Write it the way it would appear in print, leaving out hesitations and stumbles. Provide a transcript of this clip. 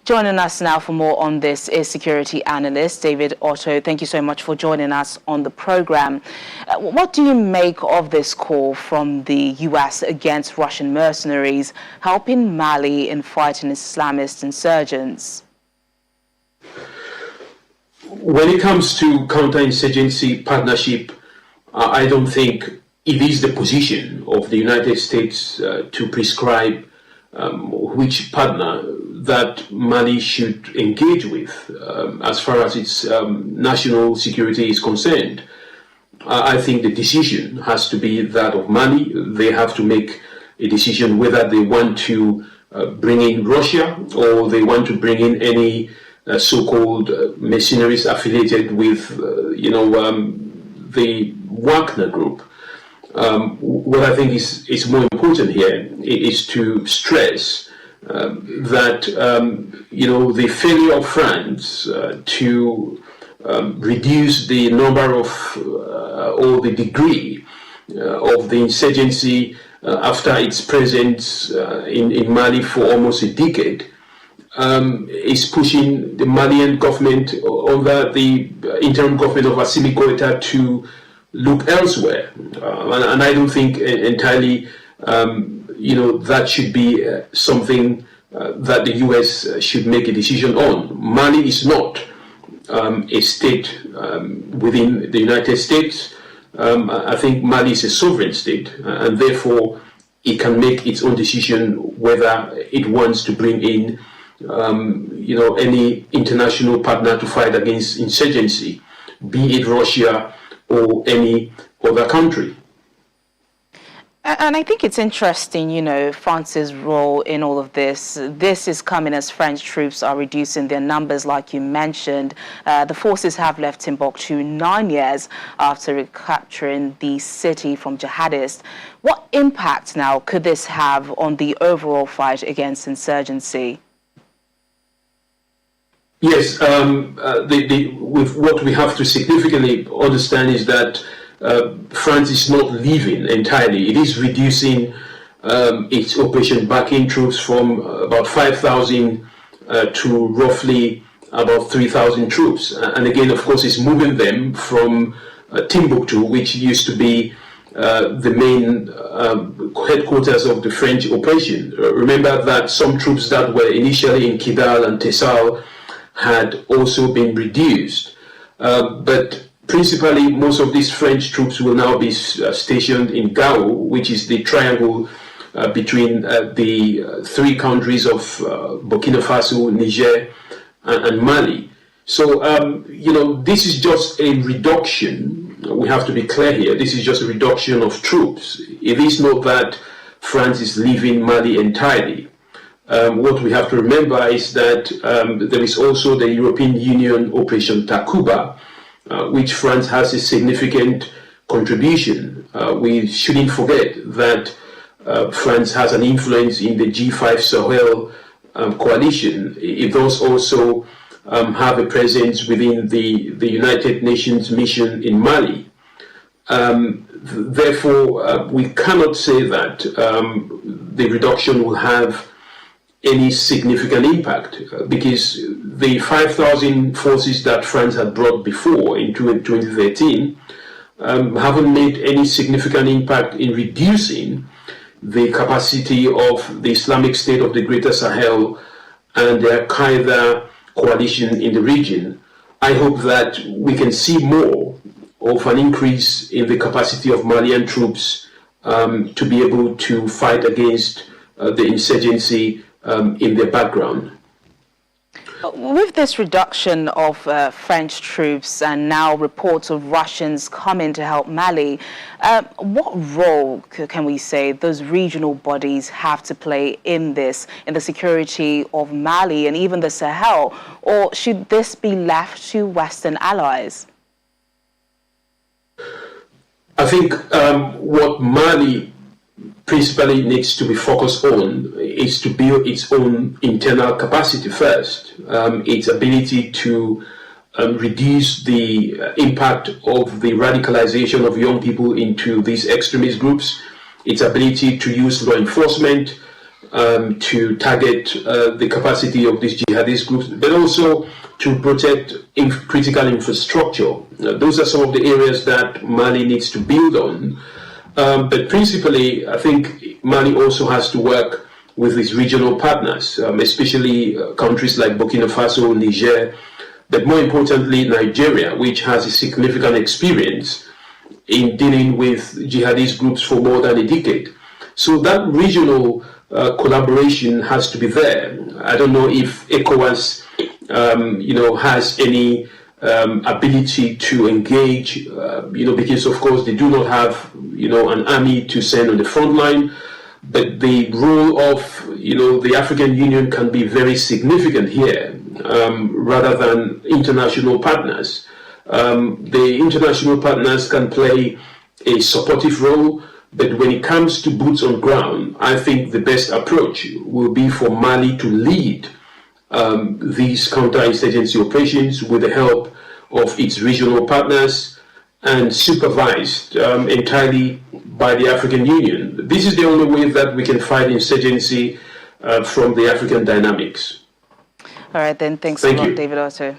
Joining us now for more on this is security analyst David Otto. Thank you so much for joining us on the program. What do you make of this call from the U.S. against Russian mercenaries helping Mali in fighting Islamist insurgents? When it comes to counterinsurgency partnership, I don't think it is the position of the United States to prescribe which partner that Mali should engage with as far as its national security is concerned. I think the decision has to be that of Mali. They have to make a decision whether they want to bring in Russia or they want to bring in any so-called mercenaries affiliated with, the Wagner group. What I think is more important here is to stress that the failure of France to reduce the number of or the degree of the insurgency after its presence in Mali for almost a decade is pushing the Malian government under the interim government of Assimi Goïta to look elsewhere, and I don't think entirely, that should be something that the U.S. should make a decision on. Mali is not a state within the United States. I think Mali is a sovereign state, and therefore it can make its own decision whether it wants to bring in, any international partner to fight against insurgency, be it Russia or any other country. And I think it's interesting, France's role in all of this. This is coming as French troops are reducing their numbers, like you mentioned. The forces have left Timbuktu 9 years after recapturing the city from jihadists. What impact now could this have on the overall fight against insurgency? Yes, with what we have to significantly understand is that France is not leaving entirely. It is reducing its operation backing troops from about 5,000 to roughly about 3,000 troops. And again, of course, it's moving them from Timbuktu, which used to be the main headquarters of the French operation. Remember that some troops that were initially in Kidal and Tessal had also been reduced. But principally, most of these French troops will now be stationed in Gao, which is the triangle between the three countries of Burkina Faso, Niger, and Mali. So, this is just a reduction. We have to be clear here. This is just a reduction of troops. It is not that France is leaving Mali entirely. What we have to remember is that there is also the European Union Operation Takuba, which France has a significant contribution. We shouldn't forget that France has an influence in the G5 Sahel coalition. It does also have a presence within the United Nations mission in Mali. Therefore, we cannot say that the reduction will have any significant impact, because the 5,000 forces that France had brought before in 2013 haven't made any significant impact in reducing the capacity of the Islamic State of the Greater Sahel and the Al-Qaeda coalition in the region. I hope that we can see more of an increase in the capacity of Malian troops to be able to fight against the insurgency in their background. With this reduction of French troops and now reports of Russians coming to help Mali, what role can we say those regional bodies have to play in this, in the security of Mali and even the Sahel? Or should this be left to Western allies? I think what Mali principally needs to be focused on is to build its own internal capacity first, its ability to reduce the impact of the radicalization of young people into these extremist groups, its ability to use law enforcement, to target the capacity of these jihadist groups, but also to protect critical infrastructure. Those are some of the areas that Mali needs to build on. But principally, I think Mali also has to work with its regional partners, especially countries like Burkina Faso, Niger, but more importantly, Nigeria, which has a significant experience in dealing with jihadist groups for more than a decade. So that regional collaboration has to be there. I don't know if ECOWAS, has any ability to engage, because of course they do not have, an army to send on the front line. But the role of, the African Union can be very significant here, rather than international partners. The international partners can play a supportive role, but when it comes to boots on ground, I think the best approach will be for Mali to lead these counterinsurgency operations with the help of its regional partners and supervised entirely by the African Union. This is the only way that we can fight insurgency from the African dynamics. All right, then. Thanks a lot, David Otto.